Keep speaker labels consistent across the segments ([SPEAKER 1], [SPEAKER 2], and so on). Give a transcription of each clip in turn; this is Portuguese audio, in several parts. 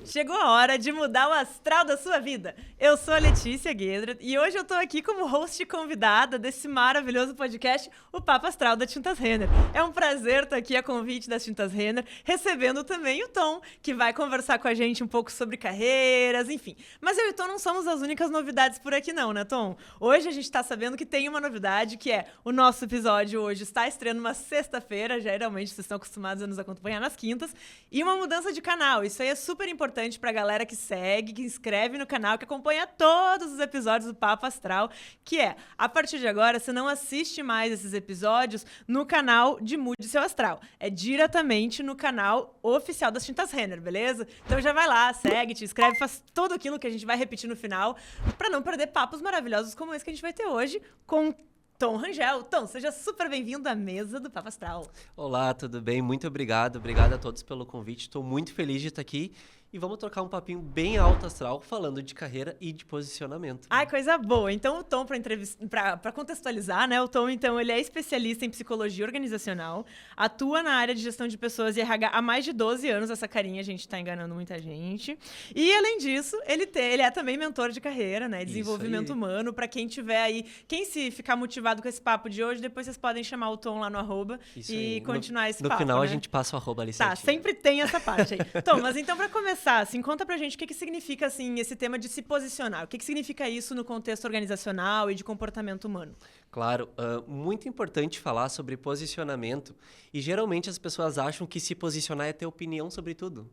[SPEAKER 1] Chegou a hora de mudar o astral da sua vida. Eu sou a Letícia Guedra e hoje eu tô aqui como host convidada desse maravilhoso podcast, o Papo Astral da Tintas Renner. É um prazer estar aqui a convite das Tintas Renner, recebendo também o Tom, que vai conversar com a gente um pouco sobre carreiras, enfim. Mas eu e o Tom não somos as únicas novidades por aqui não, né, Tom? Hoje a gente tá sabendo que tem uma novidade, que é o nosso episódio hoje está estreando uma sexta-feira, geralmente vocês estão acostumados a nos acompanhar nas quintas, e uma mudança de canal. Isso aí é super importante pra galera que segue, que inscreve no canal, que acompanha todos os episódios do Papo Astral, que é, a partir de agora, você não assiste mais esses episódios no canal de Mude Seu Astral. É diretamente no canal oficial das Tintas Renner, beleza? Então já vai lá, segue, te inscreve, faz tudo aquilo que a gente vai repetir no final, pra não perder papos maravilhosos como esse que a gente vai ter hoje com Tom Rangel. Tom, seja super bem-vindo à mesa do Papo Astral.
[SPEAKER 2] Olá, tudo bem? Muito obrigado. Obrigado a todos pelo convite. Estou muito feliz de estar aqui e vamos trocar um papinho bem alto astral falando de carreira e de posicionamento.
[SPEAKER 1] Ai, coisa boa. Então, o Tom, para contextualizar, né? O Tom, então, ele é especialista em psicologia organizacional, atua na área de gestão de pessoas e RH há mais de 12 anos. Essa carinha, a gente tá enganando muita gente. E, além disso, ele é também mentor de carreira, né? Desenvolvimento humano. Para quem tiver aí, quem se ficar motivado com esse papo de hoje, depois vocês podem chamar o Tom lá no @,
[SPEAKER 2] Isso
[SPEAKER 1] e
[SPEAKER 2] aí.
[SPEAKER 1] continuar esse papo,
[SPEAKER 2] No final,
[SPEAKER 1] né?
[SPEAKER 2] a gente passa o @ ali
[SPEAKER 1] Tá,
[SPEAKER 2] certinho.
[SPEAKER 1] sempre tem essa parte aí. Tom, mas então, para começar, assim, conta pra gente o que significa, assim, esse tema de se posicionar. O que significa isso no contexto organizacional e de comportamento humano?
[SPEAKER 2] Claro, muito importante falar sobre posicionamento e geralmente as pessoas acham que se posicionar é ter opinião sobre tudo.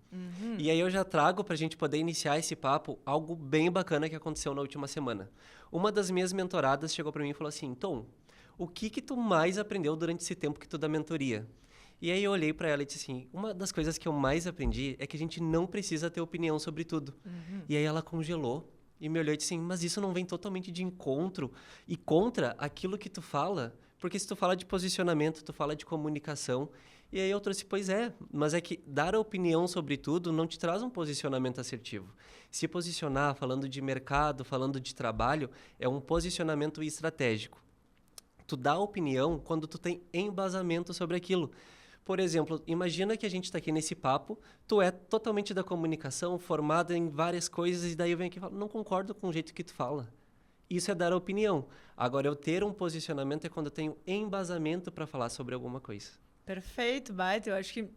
[SPEAKER 2] E aí eu já trago pra gente poder iniciar esse papo algo bem bacana que aconteceu na última semana. Uma das minhas mentoradas chegou pra mim e falou assim: Tom, o que tu mais aprendeu durante esse tempo que tu dá mentoria? E aí eu olhei para ela e disse assim, uma das coisas que eu mais aprendi é que a gente não precisa ter opinião sobre tudo. E aí ela congelou e me olhou e disse assim, mas isso não vem totalmente de encontro e contra aquilo que tu fala? Porque se tu fala de posicionamento, tu fala de comunicação. E aí eu trouxe, pois é, mas é que dar a opinião sobre tudo não te traz um posicionamento assertivo. Se posicionar falando de mercado, falando de trabalho, é um posicionamento estratégico. Tu dá opinião quando tu tem embasamento sobre aquilo. Por exemplo, imagina que a gente está aqui nesse papo, tu é totalmente da comunicação, formado em várias coisas, e daí eu venho aqui e falo, não concordo com o jeito que tu fala. Isso é dar opinião. Agora, eu ter um posicionamento é quando eu tenho embasamento para falar sobre alguma coisa.
[SPEAKER 1] Perfeito, baita. Eu acho que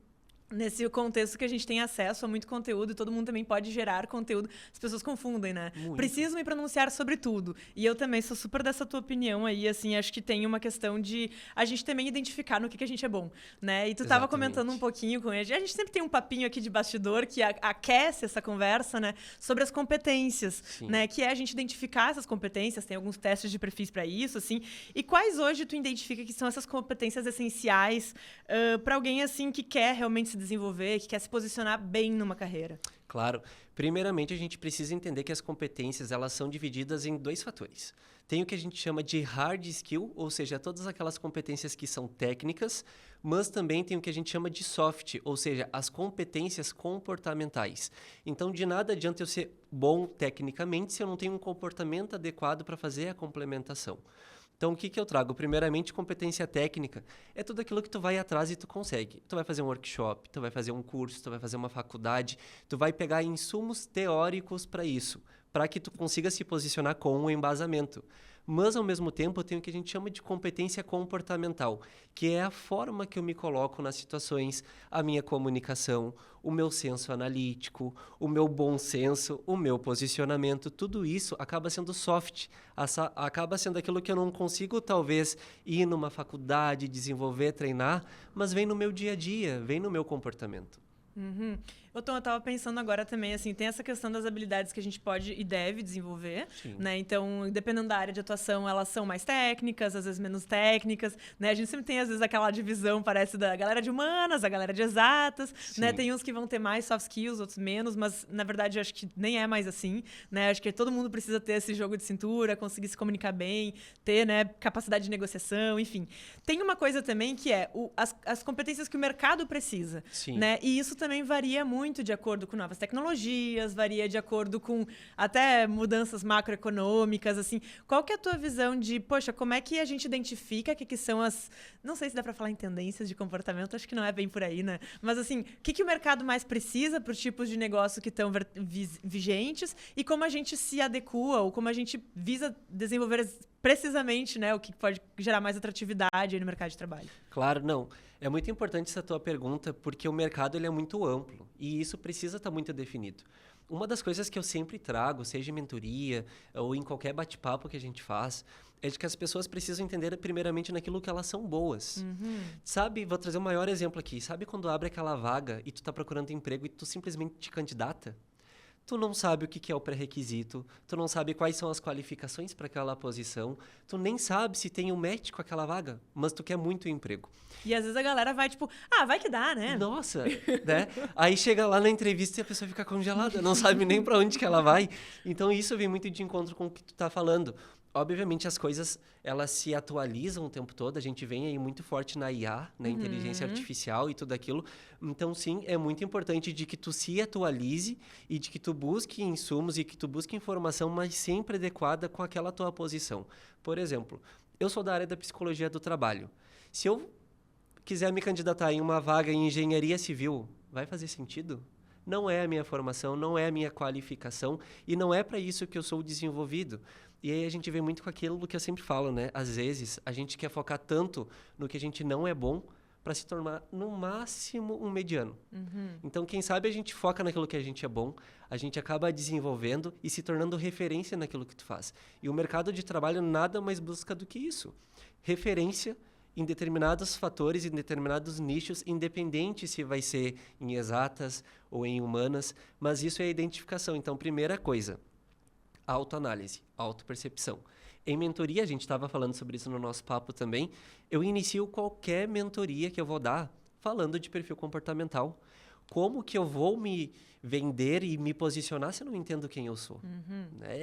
[SPEAKER 1] nesse contexto que a gente tem acesso a muito conteúdo e todo mundo também pode gerar conteúdo, as pessoas confundem, né?
[SPEAKER 2] Muito.
[SPEAKER 1] Preciso me pronunciar sobre tudo. E eu também sou super dessa tua opinião aí, assim, acho que tem uma questão de a gente também identificar no que a gente é bom, né? E tu tava comentando um pouquinho com ele. A gente sempre tem um papinho aqui de bastidor que aquece essa conversa, né? Sobre as competências,
[SPEAKER 2] Sim.
[SPEAKER 1] né? Que é a gente identificar essas competências, tem alguns testes de perfis para isso, assim. E quais hoje tu identifica que são essas competências essenciais para alguém, assim, que quer realmente se desenvolver, que quer se posicionar bem numa carreira?
[SPEAKER 2] Claro. Primeiramente, a gente precisa entender que as competências elas são divididas em 2 fatores. Tem o que a gente chama de hard skill, ou seja, todas aquelas competências que são técnicas, mas também tem o que a gente chama de soft, ou seja, as competências comportamentais. Então, de nada adianta eu ser bom tecnicamente se eu não tenho um comportamento adequado para fazer a complementação. Então, o que eu trago? Primeiramente, competência técnica é tudo aquilo que tu vai atrás e tu consegue. Tu vai fazer um workshop, tu vai fazer um curso, tu vai fazer uma faculdade, tu vai pegar insumos teóricos para isso, para que tu consiga se posicionar com um embasamento. Mas, ao mesmo tempo, eu tenho o que a gente chama de competência comportamental, que é a forma que eu me coloco nas situações, a minha comunicação, o meu senso analítico, o meu bom senso, o meu posicionamento, tudo isso acaba sendo soft, acaba sendo aquilo que eu não consigo, talvez, ir numa faculdade, desenvolver, treinar, mas vem no meu dia a dia, vem no meu comportamento.
[SPEAKER 1] Eu tava pensando agora também, assim, tem essa questão das habilidades que a gente pode e deve desenvolver, né? Então, dependendo da área de atuação, elas são mais técnicas, às vezes menos técnicas, né? A gente sempre tem, às vezes, aquela divisão, parece, da galera de humanas, a galera de exatas, né? Tem uns que vão ter mais soft skills, outros menos, mas, na verdade, eu acho que nem é mais assim, né? Acho que todo mundo precisa ter esse jogo de cintura, conseguir se comunicar bem, ter, né, capacidade de negociação, enfim. Tem uma coisa também que é as competências que o mercado precisa, né? E isso também varia muito muito de acordo com novas tecnologias, varia de acordo com até mudanças macroeconômicas, assim. Qual que é a tua visão de, poxa, como é que a gente identifica que são as... Não sei se dá para falar em tendências de comportamento, acho que não é bem por aí, né? Mas, assim, o que o mercado mais precisa para os tipos de negócio que estão vigentes e como a gente se adequa ou como a gente visa desenvolver precisamente, né, o que pode gerar mais atratividade aí no mercado de trabalho.
[SPEAKER 2] Claro, não. É muito importante essa tua pergunta, porque o mercado ele é muito amplo e isso precisa estar muito definido. Uma das coisas que eu sempre trago, seja em mentoria ou em qualquer bate-papo que a gente faz, é de que as pessoas precisam entender primeiramente naquilo que elas são boas. Sabe, vou trazer o maior exemplo aqui. Sabe quando abre aquela vaga e tu tá procurando emprego e tu simplesmente te candidata? Tu não sabe o que é o pré-requisito, tu não sabe quais são as qualificações para aquela posição, tu nem sabe se tem um match com aquela vaga, mas tu quer muito o emprego.
[SPEAKER 1] E às vezes a galera vai tipo, vai que dá, né?
[SPEAKER 2] Nossa, né? Aí chega lá na entrevista e a pessoa fica congelada, não sabe nem para onde que ela vai. Então isso vem muito de encontro com o que tu tá falando. Obviamente as coisas, elas se atualizam o tempo todo, a gente vem aí muito forte na IA, na inteligência artificial e tudo aquilo. Então, sim, é muito importante de que tu se atualize e de que tu busque insumos e que tu busque informação, mas sempre adequada com aquela tua posição. Por exemplo, eu sou da área da psicologia do trabalho. Se eu quiser me candidatar em uma vaga em engenharia civil, vai fazer sentido? Não é a minha formação, não é a minha qualificação e não é para isso que eu sou desenvolvido. E aí a gente vem muito com aquilo que eu sempre falo, né? Às vezes, a gente quer focar tanto no que a gente não é bom para se tornar, no máximo, um mediano. Então, quem sabe a gente foca naquilo que a gente é bom, a gente acaba desenvolvendo e se tornando referência naquilo que tu faz. E o mercado de trabalho nada mais busca do que isso. Referência em determinados fatores, em determinados nichos, independente se vai ser em exatas ou em humanas, mas isso é a identificação. Então, primeira coisa, autoanálise, autopercepção. Em mentoria, a gente estava falando sobre isso no nosso papo também, eu inicio qualquer mentoria que eu vou dar falando de perfil comportamental. Como que eu vou me vender e me posicionar se eu não entendo quem eu sou?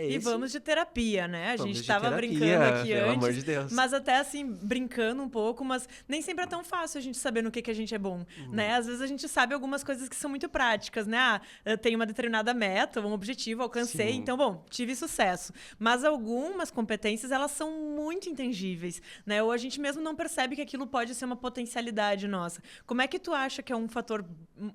[SPEAKER 1] E vamos de terapia, né? A gente estava brincando aqui
[SPEAKER 2] pelo
[SPEAKER 1] antes,
[SPEAKER 2] amor de Deus.
[SPEAKER 1] mas até assim, brincando um pouco, mas nem sempre é tão fácil a gente saber no que a gente é bom, né? Às vezes a gente sabe algumas coisas que são muito práticas, né? Eu tenho uma determinada meta, um objetivo, alcancei,
[SPEAKER 2] Sim.
[SPEAKER 1] então, bom, tive sucesso. Mas algumas competências, elas são muito intangíveis, né? Ou a gente mesmo não percebe que aquilo pode ser uma potencialidade nossa. Como é que tu acha que é um fator,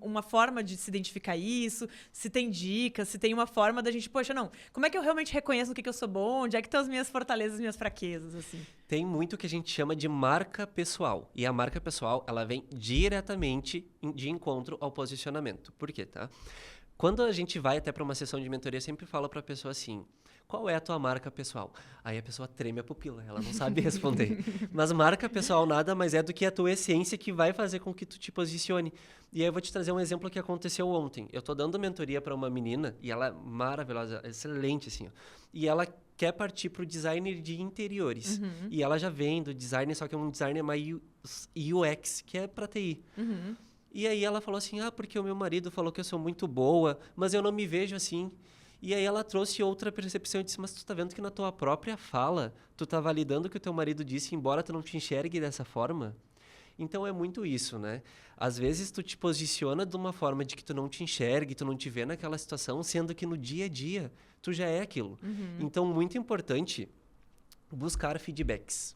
[SPEAKER 1] uma forma de se identificar isso? Se tem dicas, se tem uma forma da gente, poxa, não, como é que eu realmente reconheço no que eu sou bom? Onde é que estão as minhas fortalezas, as minhas fraquezas, assim?
[SPEAKER 2] Tem muito que a gente chama de marca pessoal. E a marca pessoal, ela vem diretamente de encontro ao posicionamento. Por quê, tá? Quando a gente vai até para uma sessão de mentoria, eu sempre falo para a pessoa assim, qual é a tua marca pessoal? Aí a pessoa treme a pupila, ela não sabe responder. Mas marca pessoal nada mais é do que a tua essência que vai fazer com que tu te posicione. E aí eu vou te trazer um exemplo que aconteceu ontem. Eu tô dando mentoria para uma menina, e ela é maravilhosa, excelente, assim, ó. E ela quer partir para o designer de interiores. E ela já vem do design, só que é um designer mais UX, que é para TI. E aí ela falou assim, porque o meu marido falou que eu sou muito boa, mas eu não me vejo assim. E aí ela trouxe outra percepção e disse, mas tu tá vendo que na tua própria fala, tu tá validando o que o teu marido disse, embora tu não te enxergue dessa forma? Então é muito isso, né? Às vezes tu te posiciona de uma forma de que tu não te enxergue, tu não te vê naquela situação, sendo que no dia a dia tu já é aquilo. Então, muito importante buscar feedbacks.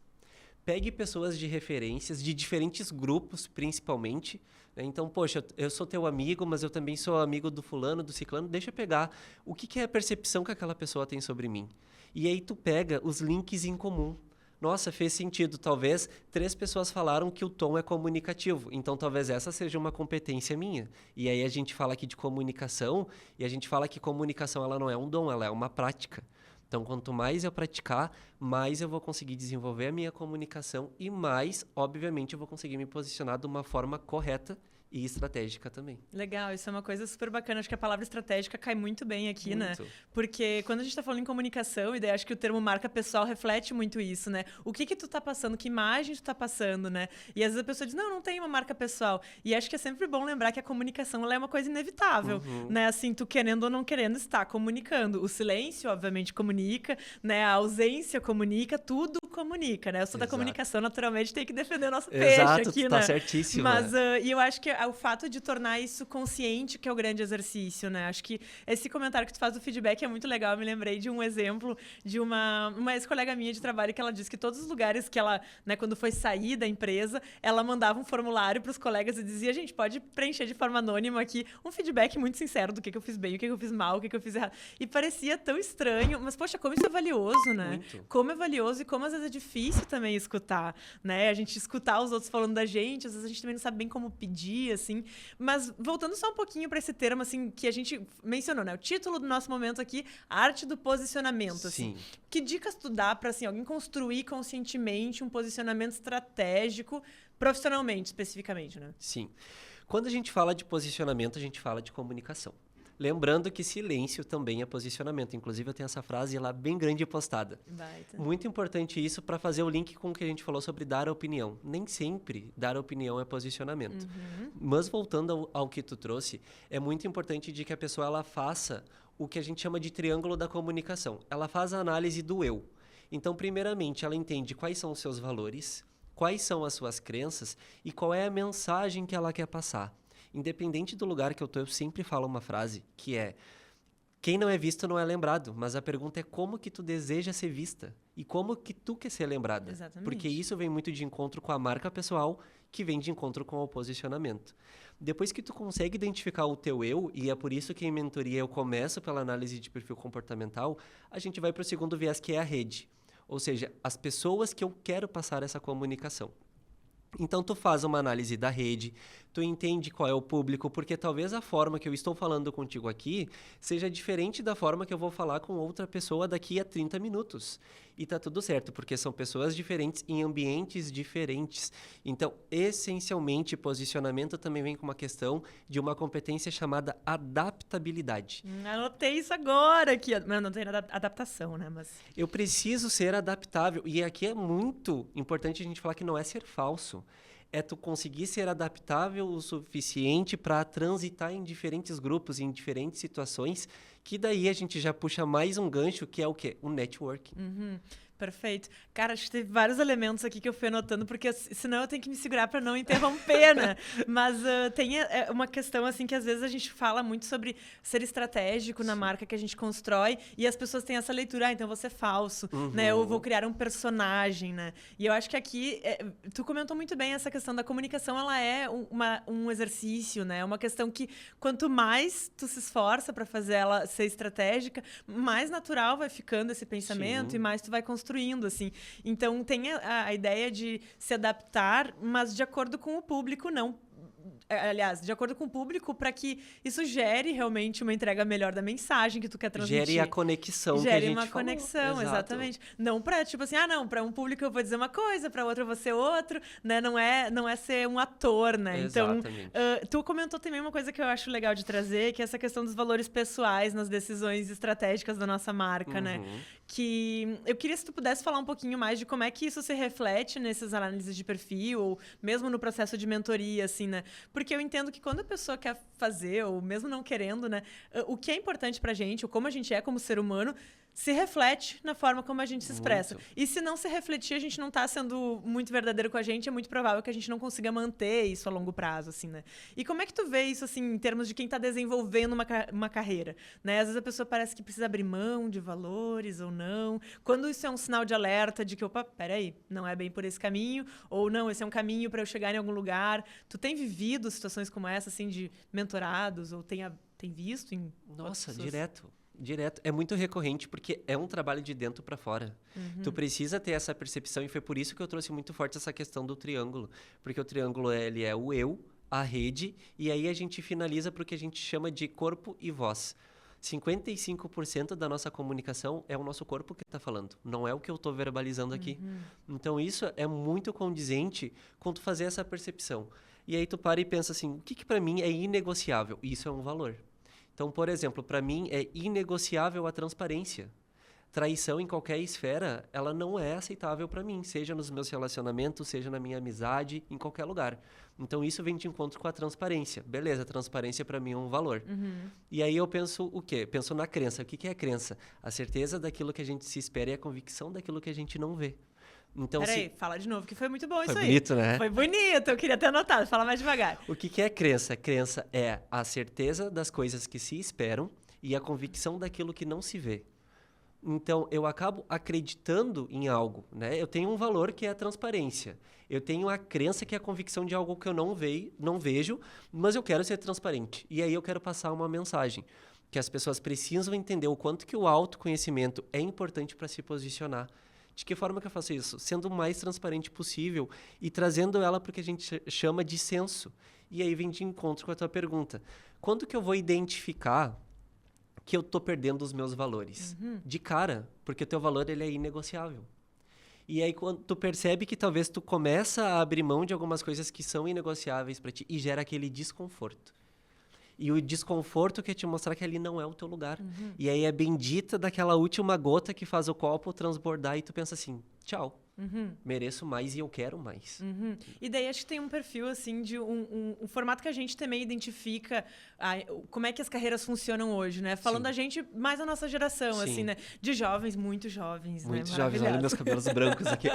[SPEAKER 2] Pegue pessoas de referências, de diferentes grupos, principalmente. Né? Então, poxa, eu sou teu amigo, mas eu também sou amigo do fulano, do ciclano. Deixa eu pegar o que é a percepção que aquela pessoa tem sobre mim. E aí tu pega os links em comum. Nossa, fez sentido. Talvez 3 pessoas falaram que o tom é comunicativo. Então, talvez essa seja uma competência minha. E aí a gente fala aqui de comunicação e a gente fala que comunicação ela não é um dom, ela é uma prática. Então, quanto mais eu praticar, mais eu vou conseguir desenvolver a minha comunicação e mais, obviamente, eu vou conseguir me posicionar de uma forma correta e estratégica também.
[SPEAKER 1] Legal, isso é uma coisa super bacana. Acho que a palavra estratégica cai muito bem aqui,
[SPEAKER 2] Muito.
[SPEAKER 1] né? Porque quando a gente tá falando em comunicação, e daí acho que o termo marca pessoal reflete muito isso, né? O que tu tá passando, que imagem tu tá passando, né? E às vezes a pessoa diz, não tem uma marca pessoal. E acho que é sempre bom lembrar que a comunicação ela é uma coisa inevitável, né? Assim, tu querendo ou não querendo, está comunicando. O silêncio, obviamente, comunica, né? A ausência comunica, tudo comunica, né? Eu sou da comunicação, naturalmente, tem que defender o nosso peixe
[SPEAKER 2] Exato,
[SPEAKER 1] aqui,
[SPEAKER 2] tu tá
[SPEAKER 1] né?
[SPEAKER 2] certíssimo.
[SPEAKER 1] Mas e eu acho que o fato de tornar isso consciente que é o grande exercício, né? Acho que esse comentário que tu faz do feedback é muito legal. Eu me lembrei de um exemplo de uma ex-colega minha de trabalho que ela disse que todos os lugares que ela, né, quando foi sair da empresa, ela mandava um formulário para os colegas e dizia, gente, pode preencher de forma anônima aqui um feedback muito sincero do que eu fiz bem, o que eu fiz mal, o que eu fiz errado. E parecia tão estranho, mas, poxa, como isso é valioso, né?
[SPEAKER 2] Muito.
[SPEAKER 1] Como é valioso e como às vezes é difícil também escutar, né? A gente escutar os outros falando da gente, às vezes a gente também não sabe bem como pedir, assim. Mas voltando só um pouquinho para esse termo, assim, que a gente mencionou, né? O título do nosso momento aqui, arte do posicionamento, assim.
[SPEAKER 2] Sim.
[SPEAKER 1] Que dicas tu dá para, assim, alguém construir conscientemente um posicionamento estratégico, profissionalmente, especificamente, né?
[SPEAKER 2] Sim. Quando a gente fala de posicionamento, a gente fala de comunicação. Lembrando que silêncio também é posicionamento. Inclusive, eu tenho essa frase lá bem grande postada.
[SPEAKER 1] Baita.
[SPEAKER 2] Muito importante isso para fazer o link com o que a gente falou sobre dar opinião. Nem sempre dar opinião é posicionamento. Mas voltando ao que tu trouxe, é muito importante de que a pessoa ela faça o que a gente chama de triângulo da comunicação. Ela faz a análise do eu. Então, primeiramente, ela entende quais são os seus valores, quais são as suas crenças e qual é a mensagem que ela quer passar. Independente do lugar que eu tô, eu sempre falo uma frase que é: quem não é visto não é lembrado, mas a pergunta é como que tu deseja ser vista e como que tu quer ser lembrada.
[SPEAKER 1] Exatamente.
[SPEAKER 2] Porque isso vem muito de encontro com a marca pessoal, que vem de encontro com o posicionamento. Depois que tu consegue identificar o teu eu, e é por isso que em mentoria eu começo pela análise de perfil comportamental, a gente vai para o segundo viés, que é a rede. Ou seja, as pessoas que eu quero passar essa comunicação. Então, tu faz uma análise da rede, tu entende qual é o público, porque talvez a forma que eu estou falando contigo aqui seja diferente da forma que eu vou falar com outra pessoa daqui a 30 minutos. E tá tudo certo, porque são pessoas diferentes em ambientes diferentes. Então, essencialmente, posicionamento também vem com uma questão de uma competência chamada adaptabilidade.
[SPEAKER 1] Anotei isso agora aqui. Mas não tem adaptação, né? Mas...
[SPEAKER 2] Eu preciso ser adaptável. E aqui é muito importante a gente falar que não é ser falso. É tu conseguir ser adaptável o suficiente para transitar em diferentes grupos, em diferentes situações, que daí a gente já puxa mais um gancho, que é o quê? O networking.
[SPEAKER 1] Perfeito. Cara, acho que teve vários elementos aqui que eu fui anotando, porque senão eu tenho que me segurar para não interromper, né? Mas tem uma questão, assim, que às vezes a gente fala muito sobre ser estratégico na marca que a gente constrói, e as pessoas têm essa leitura, então eu vou ser falso, né? Eu vou criar um personagem, né? E eu acho que aqui, tu comentou muito bem essa questão da comunicação, ela é um exercício, né? É uma questão que quanto mais tu se esforça para fazer ela ser estratégica, mais natural vai ficando esse pensamento. Sim. E mais tu vai construindo, assim. Então, tem a ideia de se adaptar, mas de acordo com o público, não. Aliás, de acordo com o público, para que isso gere realmente uma entrega melhor da mensagem que tu quer transmitir.
[SPEAKER 2] Gere a conexão que a gente
[SPEAKER 1] Gere uma
[SPEAKER 2] falou.
[SPEAKER 1] conexão,
[SPEAKER 2] Exato.
[SPEAKER 1] Exatamente. Não para, tipo assim, não, para um público eu vou dizer uma coisa, para outro eu vou ser outro, né? Não é ser um ator, né?
[SPEAKER 2] Exatamente.
[SPEAKER 1] Então, tu comentou também uma coisa que eu acho legal de trazer, que é essa questão dos valores pessoais nas decisões estratégicas da nossa marca, né? Que eu queria se tu pudesse falar um pouquinho mais de como é que isso se reflete nessas análises de perfil, ou mesmo no processo de mentoria, assim, né? Porque eu entendo que quando a pessoa quer fazer, ou mesmo não querendo, né? O que é importante pra gente, ou como a gente é como ser humano, se reflete na forma como a gente se expressa.
[SPEAKER 2] Muito.
[SPEAKER 1] E se não se refletir, a gente não tá sendo muito verdadeiro com a gente, é muito provável que a gente não consiga manter isso a longo prazo, assim, né? E como é que tu vê isso, assim, em termos de quem tá desenvolvendo uma carreira, né? Às vezes a pessoa parece que precisa abrir mão de valores ou não. Quando isso é um sinal de alerta de que, opa, peraí, não é bem por esse caminho, ou não, esse é um caminho para eu chegar em algum lugar. Tu tem vivido situações como essa, assim, de mentorados, ou tem visto em...
[SPEAKER 2] Nossa, direto. É muito recorrente, porque é um trabalho de dentro para fora. Tu precisa ter essa percepção, e foi por isso que eu trouxe muito forte essa questão do triângulo. Porque o triângulo, ele é o eu, a rede, e aí a gente finaliza para o que a gente chama de corpo e voz. 55% da nossa comunicação é o nosso corpo que está falando, não é o que eu estou verbalizando aqui. Então, isso é muito condizente com tu fazer essa percepção. E aí tu para e pensa assim, o que para mim é inegociável? Isso é um valor. Então, por exemplo, para mim é inegociável a transparência. Traição em qualquer esfera, ela não é aceitável para mim, seja nos meus relacionamentos, seja na minha amizade, em qualquer lugar. Então, isso vem de encontro com a transparência. Beleza, transparência para mim é um valor. E aí eu penso o quê? Penso na crença. O que é a crença? A certeza daquilo que a gente se espera e a convicção daquilo que a gente não vê. Então,
[SPEAKER 1] Peraí, fala de novo, que foi muito bom isso aí.
[SPEAKER 2] Foi bonito, né?
[SPEAKER 1] Foi bonito, eu queria ter anotado, fala mais devagar.
[SPEAKER 2] O que é crença? Crença é a certeza das coisas que se esperam e a convicção daquilo que não se vê. Então, eu acabo acreditando em algo, né? Eu tenho um valor que é a transparência. Eu tenho a crença que é a convicção de algo que eu não vejo, mas eu quero ser transparente. E aí eu quero passar uma mensagem, que as pessoas precisam entender o quanto que o autoconhecimento é importante para se posicionar. De que forma que eu faço isso? Sendo o mais transparente possível e trazendo ela para o que a gente chama de senso. E aí vem de encontro com a tua pergunta. Quando que eu vou identificar que eu estou perdendo os meus valores? De cara, porque o teu valor ele é inegociável. E aí quando tu percebe que talvez tu começa a abrir mão de algumas coisas que são inegociáveis para ti e gera aquele desconforto. E o desconforto quer te mostrar que ali não é o teu lugar. E aí é bendita daquela última gota que faz o copo transbordar e tu pensa assim, tchau. Mereço mais e eu quero mais.
[SPEAKER 1] E daí acho que tem um perfil, assim, de um formato que a gente também identifica como é que as carreiras funcionam hoje, né? Falando
[SPEAKER 2] Sim.
[SPEAKER 1] a gente mais a nossa geração,
[SPEAKER 2] Sim.
[SPEAKER 1] assim, né? De jovens, muito jovens,
[SPEAKER 2] Muito
[SPEAKER 1] né?
[SPEAKER 2] jovens, olha meus cabelos brancos aqui.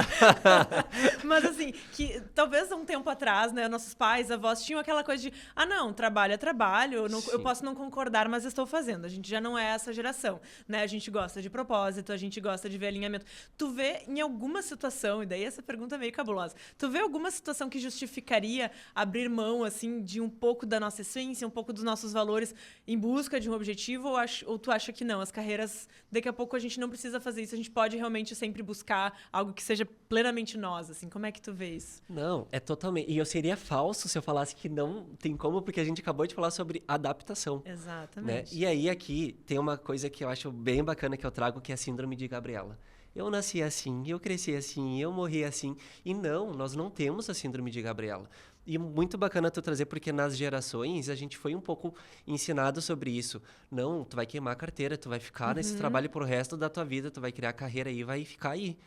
[SPEAKER 1] Mas assim, que talvez um tempo atrás, né, nossos pais, avós tinham aquela coisa de, não, trabalho é trabalho, eu posso não concordar, mas estou fazendo. A gente já não é essa geração, né? A gente gosta de propósito, a gente gosta de ver alinhamento. Tu vê em alguma situação, e daí essa pergunta é meio cabulosa, tu vê alguma situação que justificaria abrir mão, assim, de um pouco da nossa essência, um pouco dos nossos valores em busca de um objetivo, ou tu acha que não? As carreiras, daqui a pouco a gente não precisa fazer isso, a gente pode realmente sempre buscar algo que seja plenamente nós, assim, como é que tu vê isso?
[SPEAKER 2] Não, é totalmente. E eu seria falso se eu falasse que não tem como, porque a gente acabou de falar sobre adaptação.
[SPEAKER 1] Exatamente.
[SPEAKER 2] Né? E aí aqui tem uma coisa que eu acho bem bacana que eu trago, que é a síndrome de Gabriela. Eu nasci assim, eu cresci assim, eu morri assim. E não, nós não temos a síndrome de Gabriela. E muito bacana tu trazer, porque nas gerações a gente foi um pouco ensinado sobre isso. Não, tu vai queimar a carteira, tu vai ficar nesse trabalho pro resto da tua vida, tu vai criar carreira aí e vai ficar aí.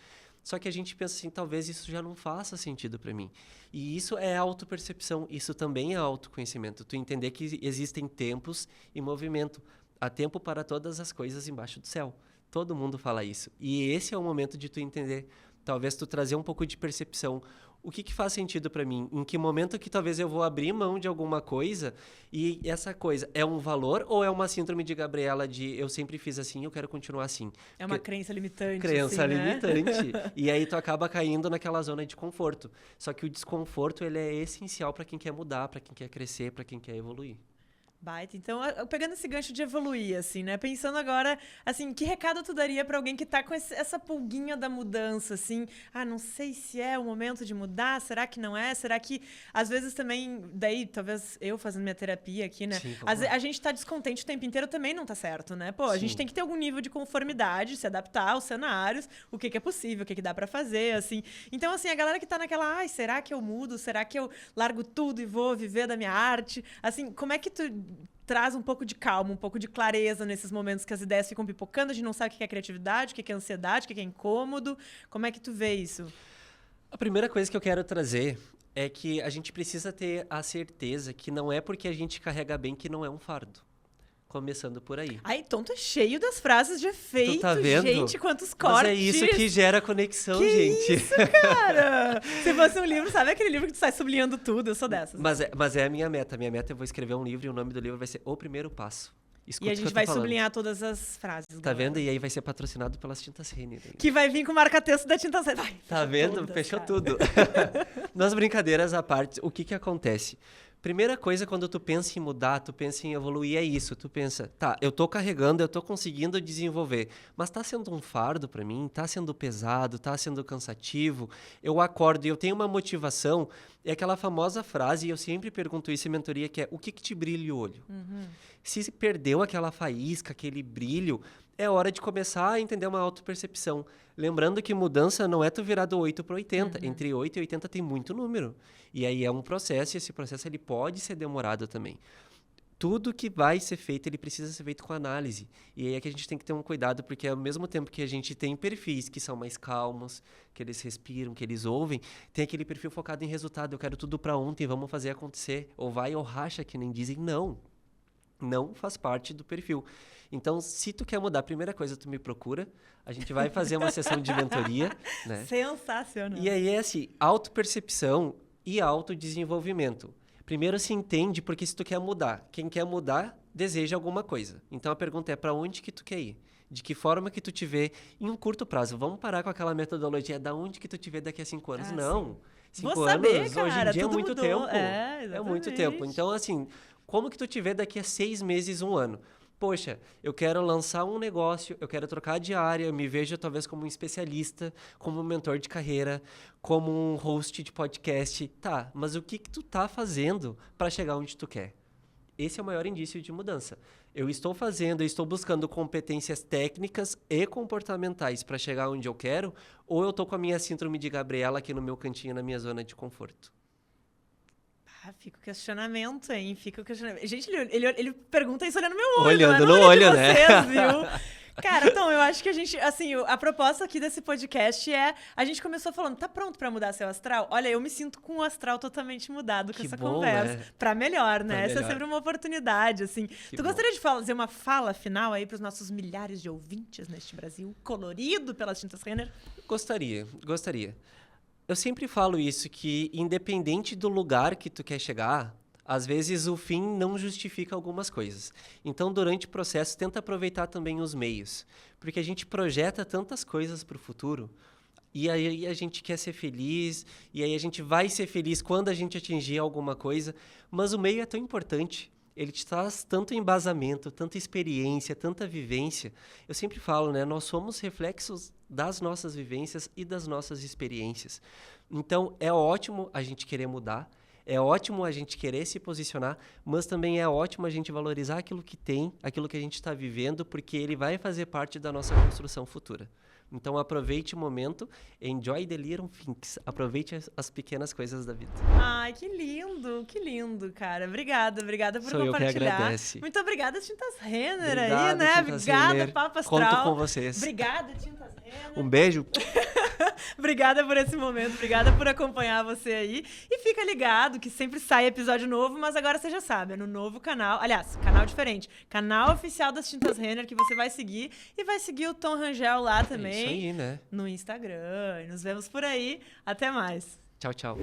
[SPEAKER 2] Só que a gente pensa assim, talvez isso já não faça sentido para mim. E isso é autopercepção, isso também é autoconhecimento. Tu entender que existem tempos e movimento. Há tempo para todas as coisas embaixo do céu. Todo mundo fala isso. E esse é o momento de tu entender, talvez tu trazer um pouco de percepção. O que faz sentido para mim? Em que momento que talvez eu vou abrir mão de alguma coisa e essa coisa é um valor ou é uma síndrome de Gabriela de eu sempre fiz assim, eu quero continuar assim?
[SPEAKER 1] É uma crença limitante,
[SPEAKER 2] Crença
[SPEAKER 1] assim,
[SPEAKER 2] limitante. Né? E aí tu acaba caindo naquela zona de conforto. Só que o desconforto ele é essencial para quem quer mudar, para quem quer crescer, para quem quer evoluir.
[SPEAKER 1] Baita. Então, pegando esse gancho de evoluir, assim, né? Pensando agora, assim, que recado tu daria pra alguém que tá com essa pulguinha da mudança, assim? Não sei se é o momento de mudar, será que não é? Será que, às vezes também, daí, talvez eu fazendo minha terapia aqui, né?
[SPEAKER 2] Sim,
[SPEAKER 1] a gente tá descontente o tempo inteiro também não tá certo, né? Pô, a gente tem que ter algum nível de conformidade, se adaptar aos cenários, o que é possível, o que dá pra fazer, assim. Então, assim, a galera que tá naquela, será que eu mudo? Será que eu largo tudo e vou viver da minha arte? Assim, como é que tu traz um pouco de calma, um pouco de clareza nesses momentos que as ideias ficam pipocando, a gente não sabe o que é criatividade, o que é ansiedade, o que é incômodo. Como é que tu vê isso?
[SPEAKER 2] A primeira coisa que eu quero trazer é que a gente precisa ter a certeza que não é porque a gente carrega bem que não é um fardo. Começando por aí.
[SPEAKER 1] Então tu é cheio das frases de efeito,
[SPEAKER 2] tu tá vendo?
[SPEAKER 1] Gente, quantos cortes.
[SPEAKER 2] Mas é isso que gera conexão,
[SPEAKER 1] que
[SPEAKER 2] gente.
[SPEAKER 1] Isso, cara! Se fosse um livro, sabe aquele livro que tu sai sublinhando tudo? Eu sou dessas.
[SPEAKER 2] Mas é a minha meta. A minha meta é eu vou escrever um livro e o nome do livro vai ser O Primeiro Passo. Escuta
[SPEAKER 1] e a gente vai sublinhar todas as frases.
[SPEAKER 2] Tá vendo? E aí vai ser patrocinado pelas Tintas Renner.
[SPEAKER 1] Que vai vir com o marca-texto da Tintas Renner.
[SPEAKER 2] Tá vendo?
[SPEAKER 1] Todas,
[SPEAKER 2] fechou
[SPEAKER 1] cara.
[SPEAKER 2] tudo. Nas brincadeiras à parte, o que acontece? Primeira coisa, quando tu pensa em mudar, tu pensa em evoluir, é isso. Tu pensa, tá, eu tô carregando, eu tô conseguindo desenvolver, mas tá sendo um fardo pra mim, tá sendo pesado, tá sendo cansativo. Eu acordo e eu tenho uma motivação. É aquela famosa frase, e eu sempre pergunto isso em mentoria, que é, o que te brilha o olho? Se perdeu aquela faísca, aquele brilho, é hora de começar a entender uma autopercepção. Lembrando que mudança não é tu virar do 8 para 80. Entre 8 e 80 tem muito número. E aí é um processo, e esse processo ele pode ser demorado também. Tudo que vai ser feito, ele precisa ser feito com análise. E aí é que a gente tem que ter um cuidado, porque ao mesmo tempo que a gente tem perfis que são mais calmos, que eles respiram, que eles ouvem, tem aquele perfil focado em resultado. Eu quero tudo para ontem, vamos fazer acontecer. Ou vai ou racha, que nem dizem, não. Não faz parte do perfil. Então, se tu quer mudar, a primeira coisa, tu me procura. A gente vai fazer uma sessão de mentoria, né?
[SPEAKER 1] Sensacional.
[SPEAKER 2] E aí é assim, autopercepção e autodesenvolvimento. Primeiro se entende porque se tu quer mudar. Quem quer mudar, deseja alguma coisa. Então a pergunta é para onde que tu quer ir? De que forma que tu te vê em um curto prazo? Vamos parar com aquela metodologia da onde que tu te vê daqui a 5 anos? Não. 5 anos,
[SPEAKER 1] cara,
[SPEAKER 2] hoje em dia é muito
[SPEAKER 1] mudou.
[SPEAKER 2] tempo.
[SPEAKER 1] É
[SPEAKER 2] muito tempo. Então, assim, como que tu te vê daqui a 6 meses, 1 ano? Poxa, eu quero lançar um negócio, eu quero trocar de área, eu me vejo talvez como um especialista, como um mentor de carreira, como um host de podcast. Tá, mas o que tu tá fazendo para chegar onde tu quer? Esse é o maior indício de mudança. Eu estou buscando competências técnicas e comportamentais para chegar onde eu quero, ou eu estou com a minha síndrome de Gabriela aqui no meu cantinho, na minha zona de conforto?
[SPEAKER 1] Fica o questionamento, hein? Fica o questionamento. Gente, ele pergunta isso olhando no meu olho.
[SPEAKER 2] Olhando
[SPEAKER 1] no
[SPEAKER 2] olho,
[SPEAKER 1] de
[SPEAKER 2] né?
[SPEAKER 1] vocês, viu? Cara, então, eu acho que a gente, assim, a proposta aqui desse podcast é... A gente começou falando, tá pronto pra mudar seu astral? Olha, eu me sinto com o astral totalmente mudado com essa conversa.
[SPEAKER 2] Né?
[SPEAKER 1] Pra melhor, né?
[SPEAKER 2] Pra
[SPEAKER 1] Essa
[SPEAKER 2] melhor.
[SPEAKER 1] é sempre uma oportunidade, assim. Tu gostaria de fazer uma fala final aí pros nossos milhares de ouvintes neste Brasil colorido pelas tintas Renner?
[SPEAKER 2] Gostaria. Eu sempre falo isso, que independente do lugar que tu quer chegar, às vezes o fim não justifica algumas coisas. Então, durante o processo, tenta aproveitar também os meios. Porque a gente projeta tantas coisas para o futuro, e aí a gente quer ser feliz, e aí a gente vai ser feliz quando a gente atingir alguma coisa, mas o meio é tão importante. Ele te traz tanto embasamento, tanta experiência, tanta vivência. Eu sempre falo, né? Nós somos reflexos das nossas vivências e das nossas experiências. Então, é ótimo a gente querer mudar, é ótimo a gente querer se posicionar, mas também é ótimo a gente valorizar aquilo que tem, aquilo que a gente está vivendo, porque ele vai fazer parte da nossa construção futura. Então, aproveite o momento, enjoy the little things, aproveite as pequenas coisas da vida.
[SPEAKER 1] Ai, que lindo, cara. Obrigada por
[SPEAKER 2] Sou
[SPEAKER 1] compartilhar.
[SPEAKER 2] Eu que agradeço.
[SPEAKER 1] Muito obrigada, Tintas Renner aí,
[SPEAKER 2] Obrigado,
[SPEAKER 1] né?
[SPEAKER 2] Tintas
[SPEAKER 1] Obrigada,
[SPEAKER 2] Renner.
[SPEAKER 1] Papo Astral.
[SPEAKER 2] Conto com vocês.
[SPEAKER 1] Obrigada, Tintas Renner.
[SPEAKER 2] Um beijo.
[SPEAKER 1] Obrigada por esse momento, obrigada por acompanhar você aí. E fica ligado que sempre sai episódio novo, mas agora você já sabe, é no novo canal. Aliás, canal diferente. Canal oficial das Tintas Renner que você vai seguir. E vai seguir o Tom Rangel lá também.
[SPEAKER 2] É isso aí, né?
[SPEAKER 1] No Instagram. Nos vemos por aí. Até mais.
[SPEAKER 2] Tchau, tchau.